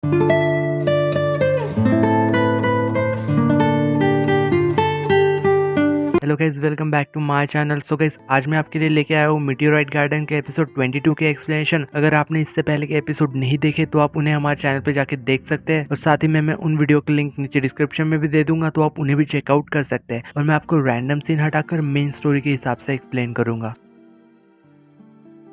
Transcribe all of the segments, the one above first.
Hello guys, welcome back to my channel. So guys, आज मैं आपके लिए लेके आया हूँ मीटियोराइट गार्डन के एपिसोड 22 के एक्सप्लेनेशन। अगर आपने इससे पहले के एपिसोड नहीं देखे तो आप उन्हें हमारे चैनल पे जाके देख सकते हैं, और साथ ही मैं उन वीडियो के लिंक नीचे डिस्क्रिप्शन में भी दे दूंगा, तो आप उन्हें भी चेकआउट कर सकते हैं। और मैं आपको रैंडम सीन हटाकर मेन स्टोरी के हिसाब से एक्सप्लेन करूंगा।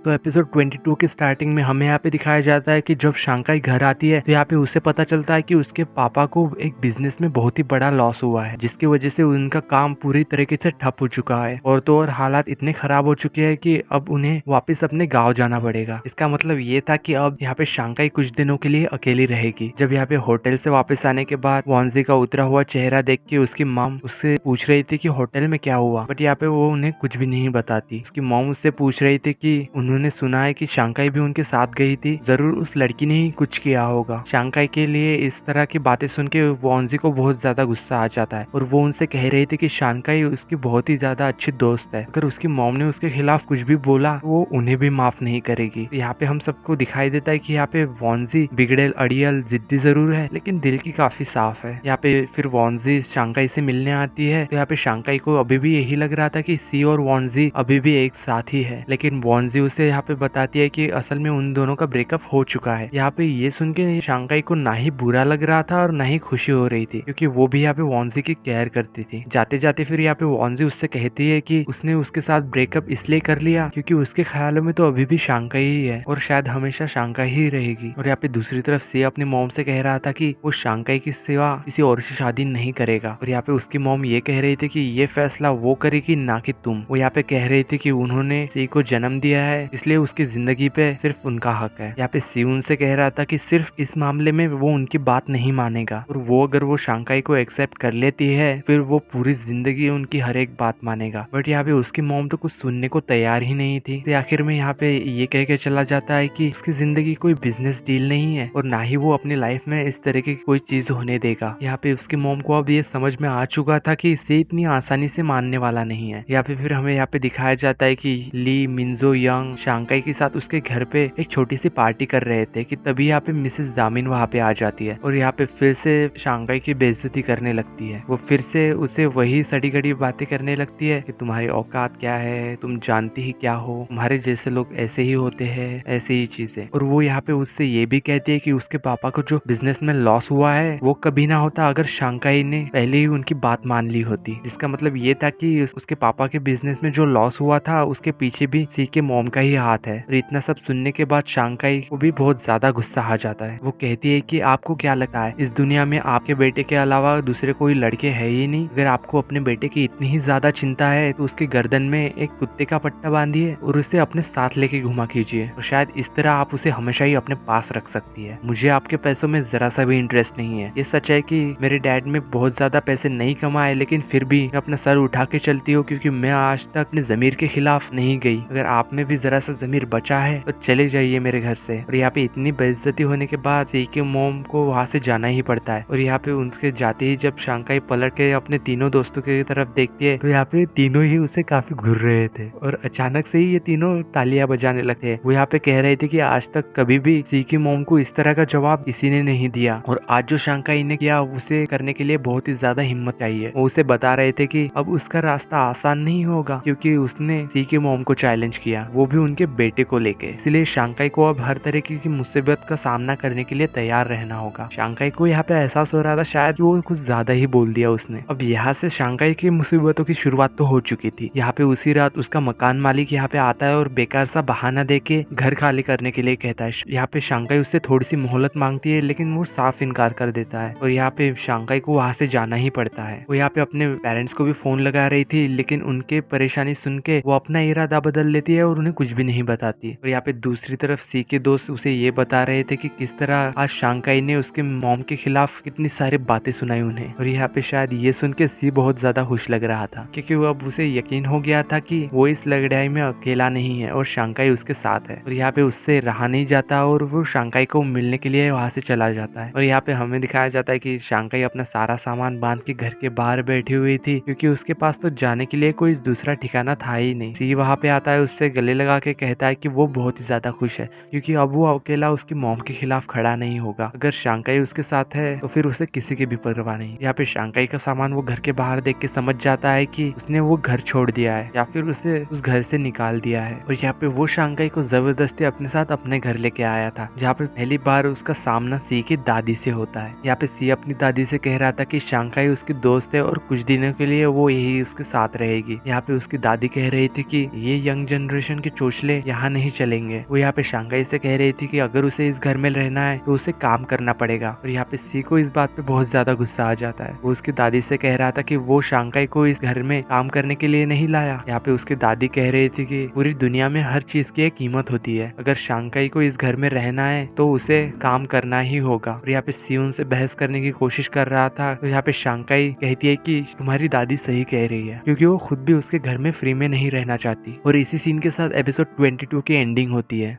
तो एपिसोड 22 के स्टार्टिंग में हमें यहाँ पे दिखाया जाता है कि जब शांकाई घर आती है तो यहाँ पे उसे पता चलता है कि उसके पापा को एक बिजनेस में बहुत ही बड़ा लॉस हुआ है, जिसकी वजह से उनका काम पूरी तरीके से ठप हो चुका है। और तो और हालात इतने खराब हो चुके हैं कि अब उन्हें वापस अपने गाँव जाना पड़ेगा। इसका मतलब ये था कि अब यहाँ पे शांकाई कुछ दिनों के लिए अकेली रहेगी। जब यहाँ पे होटल से वापस आने के बाद वॉन्जी का उतरा हुआ चेहरा देख के उसकी मॉम उससे पूछ रही थी कि होटल में क्या हुआ, बट यहाँ पे वो उन्हें कुछ भी नहीं बताती। उसकी मॉम उससे पूछ रही थी कि उन्होंने सुना है कि शांकाई भी उनके साथ गई थी, जरूर उस लड़की ने ही कुछ किया होगा। शांकाई के लिए इस तरह की बातें सुन के वॉन्जी को बहुत ज्यादा गुस्सा आ जाता है, और वो उनसे कह रही थी कि शांकाई उसकी बहुत ही ज्यादा अच्छी दोस्त है। अगर उसकी मॉम ने उसके खिलाफ कुछ भी बोला वो उन्हें भी माफ नहीं करेगी। यहाँ पे हम सबको दिखाई देता है कि यहाँ पे वॉन्जी बिगड़ेल, अड़ियल, जिद्दी जरूर है, लेकिन दिल की काफी साफ है। यहाँ पे फिर वॉन्जी शांकाई से मिलने आती है, तो यहाँ पे शांकाई को अभी भी यही लग रहा था कि सी और वॉन्जी अभी भी एक साथ ही है, लेकिन वॉन्जी उसे यहाँ पे बताती है कि असल में उन दोनों का ब्रेकअप हो चुका है। यहाँ पे ये सुन के शांकाई को ना ही बुरा लग रहा था और ना ही खुशी हो रही थी, क्योंकि वो भी यहाँ पे वॉन्जी की केयर करती थी। जाते जाते फिर यहाँ पे वॉन्जी उससे कहती है कि उसने उसके साथ ब्रेकअप इसलिए कर लिया क्योंकि उसके ख्यालों में तो अभी भी शांकाई ही है, और शायद हमेशा शांकाई ही रहेगी। और यहाँ पे दूसरी तरफ से अपने मॉम से कह रहा था कि वो शांकाई की सिवा किसी और से शादी नहीं करेगा, और यहाँ पे उसकी मॉम ये कह रही थी कि ये फैसला वो करेगी, ना कि तुम। वो यहाँ पे कह रही थी कि उन्होंने सी को जन्म दिया है, इसलिए उसकी जिंदगी पे सिर्फ उनका हक है। यहाँ पे सी उनसे कह रहा था कि सिर्फ इस मामले में वो उनकी बात नहीं मानेगा, और वो अगर वो शांकाई को एक्सेप्ट कर लेती है फिर वो पूरी जिंदगी उनकी हर एक बात मानेगा। बट यहाँ पे उसकी मॉम तो कुछ सुनने को तैयार ही नहीं थी। तो आखिर में यहाँ पे ये कह के चला जाता है कि उसकी जिंदगी कोई बिजनेस डील नहीं है, और ना ही वो अपनी लाइफ में इस तरीके की कोई चीज होने देगा। यहाँ पे उसकी मॉम को अब ये समझ में आ चुका था कि इसे इतनी आसानी से मानने वाला नहीं है। यहाँ पे फिर हमें यहाँ पे दिखाया जाता है कि ली, मिंजो, यंग शांकाई के साथ उसके घर पे एक छोटी सी पार्टी कर रहे थे कि तभी यहाँ पे मिसेस दामिन वहाँ पे आ जाती है, और यहाँ पे फिर से शांकाई की बेइज्जती करने लगती है। वो फिर से उसे वही सड़ी गड़ी बातें करने लगती है कि तुम्हारी औकात क्या है, तुम जानती ही क्या हो, तुम्हारे जैसे लोग ऐसे ही होते हैं, ऐसे ही चीजें। और वो यहाँ पे उससे ये भी कहती है कि उसके पापा को जो बिजनेस में लॉस हुआ है वो कभी ना होता अगर शांकाई ने पहले ही उनकी बात मान ली होती। जिसका मतलब ये था कि उसके पापा के बिजनेस में जो लॉस हुआ था उसके पीछे भी सी के मॉम का ही हाथ है। और इतना सब सुनने के बाद शांकाई को भी बहुत ज्यादा गुस्सा आ जाता है। वो कहती है कि आपको क्या लगता है इस दुनिया में आपके बेटे के अलावा दूसरे कोई लड़के है ही नहीं? अगर आपको अपने बेटे की इतनी ही ज्यादा चिंता है तो उसके गर्दन में एक कुत्ते का पट्टा बांधिए और उसे अपने साथ लेके घुमा कीजिए, और शायद इस तरह आप उसे हमेशा ही अपने पास रख सकती है। मुझे आपके पैसों में जरा सा भी इंटरेस्ट नहीं है। ये सच है कि मेरे डैड में बहुत ज्यादा पैसे नहीं कमाए, लेकिन फिर भी मैं अपना सर उठा के चलती हूँ, क्योंकि मैं आज तक अपने जमीर के खिलाफ नहीं गई। अगर आप में भी जरा सा जमीर बचा है तो चले जाइए मेरे घर से। और यहाँ पे इतनी बेइज्जती होने के बाद सी के मॉम को वहाँ से जाना ही पड़ता है। और यहाँ पे उनके जाते ही जब शांकाई पलट के अपने तीनों दोस्तों की तरफ देखती है तो यहाँ पे तीनों ही उसे काफी घूर रहे थे, और अचानक से ही ये तीनों तालियां बजाने लगते हैं। वो यहाँ पे कह रहे थे कि आज तक कभी भी सी की मॉम को इस तरह का जवाब किसी ने नहीं दिया, और आज जो शांकाई ने किया उसे करने के लिए बहुत ही ज्यादा हिम्मत चाहिए। वो उसे बता रहे थे कि अब उसका रास्ता आसान नहीं होगा, क्योंकि उसने सी के मॉम को चैलेंज किया, वो भी उनके बेटे को लेके। इसलिए शांकाई को अब हर तरह की मुसीबत का सामना करने के लिए तैयार रहना होगा। शांकाई को यहाँ पे एहसास हो रहा था शायद वो कुछ ज्यादा ही बोल दिया उसने। अब यहाँ से शांकाई की मुसीबतों की शुरुआत तो हो चुकी थी। यहाँ पे उसी रात उसका मकान मालिक यहाँ पे आता है और बेकार सा बहाना देके घर खाली करने के लिए कहता है। यहाँ पे शांकाई उससे थोड़ी सी मोहलत मांगती है, लेकिन वो साफ इनकार कर देता है, और यहाँ पे शांकाई को वहाँ से जाना ही पड़ता है। वो यहाँ पे अपने पेरेंट्स को भी फोन लगा रही थी, लेकिन उनके परेशानी सुन के वो अपना इरादा बदल लेती है और उन्हें कुछ भी नहीं बताती। और यहाँ पे दूसरी तरफ सी के दोस्त उसे ये बता रहे थे कि किस तरह आज शांकाई ने उसके मॉम के खिलाफ कितनी सारी बातें सुनाई उन्हें। और यहाँ पे शायद ये सुन के सी बहुत ज्यादा खुश लग रहा था, क्योंकि वो अब उसे यकीन हो गया था कि वो इस लड़ाई में अकेला नहीं है और शांकाई उसके साथ है। और यहाँ पे उससे रहा नहीं जाता और वो शांकाई को मिलने के लिए वहाँ से चला जाता है। और यहाँ पे हमें दिखाया जाता है कि शांकाई अपना सारा सामान बांध के घर के बाहर बैठी हुई थी, क्योंकि उसके पास तो जाने के लिए कोई दूसरा ठिकाना था ही नहीं। सी वहाँ पे आता है, उससे गले लगा के कहता है कि वो बहुत ही ज्यादा खुश है, क्योंकि अब वो अकेला उसकी मॉम के खिलाफ खड़ा नहीं होगा। अगर शांकाई उसके साथ है तो फिर उसे किसी की भी परवाह नहीं। यहाँ पे शांकाई का सामान वो घर के बाहर देख के समझ जाता है कि उसने वो घर छोड़ दिया है या फिर उसे उस घर से निकाल दिया है। और यहाँ पे वो शांकाई को जबरदस्ती अपने साथ अपने घर लेके आया था, जहाँ पे पहली बार उसका सामना सी की दादी से होता है। यहाँ पे सी अपनी दादी से कह रहा था कि शांकाई उसकी दोस्त है और कुछ दिनों के लिए वो यही उसके साथ रहेगी। यहाँ पे उसकी दादी कह रही थी कि ये यंग जनरेशन के चोचले यहाँ नहीं चलेंगे। वो यहाँ पे शांकाई से कह रही थी कि अगर उसे इस घर में रहना है तो उसे काम करना पड़ेगा। और यहाँ पे सी को इस बात पे बहुत ज्यादा गुस्सा आ जाता है। वो उसकी दादी से कह रहा था कि वो शांकाई को इस घर में काम करने के लिए नहीं लाया। यहाँ पे उसकी दादी कह रही थी कि पूरी दुनिया में हर चीज की एक कीमत होती है, अगर शांकाई को इस घर में रहना है तो उसे काम करना ही होगा। और यहाँ पे सी उनसे बहस करने की कोशिश कर रहा था। तो यहाँ पे शांकाई कहती है कि तुम्हारी दादी सही कह रही है, क्योंकि वो खुद भी उसके घर में फ्री में नहीं रहना चाहती। और इसी सीन के साथ एपिसोड 22 की एंडिंग होती है।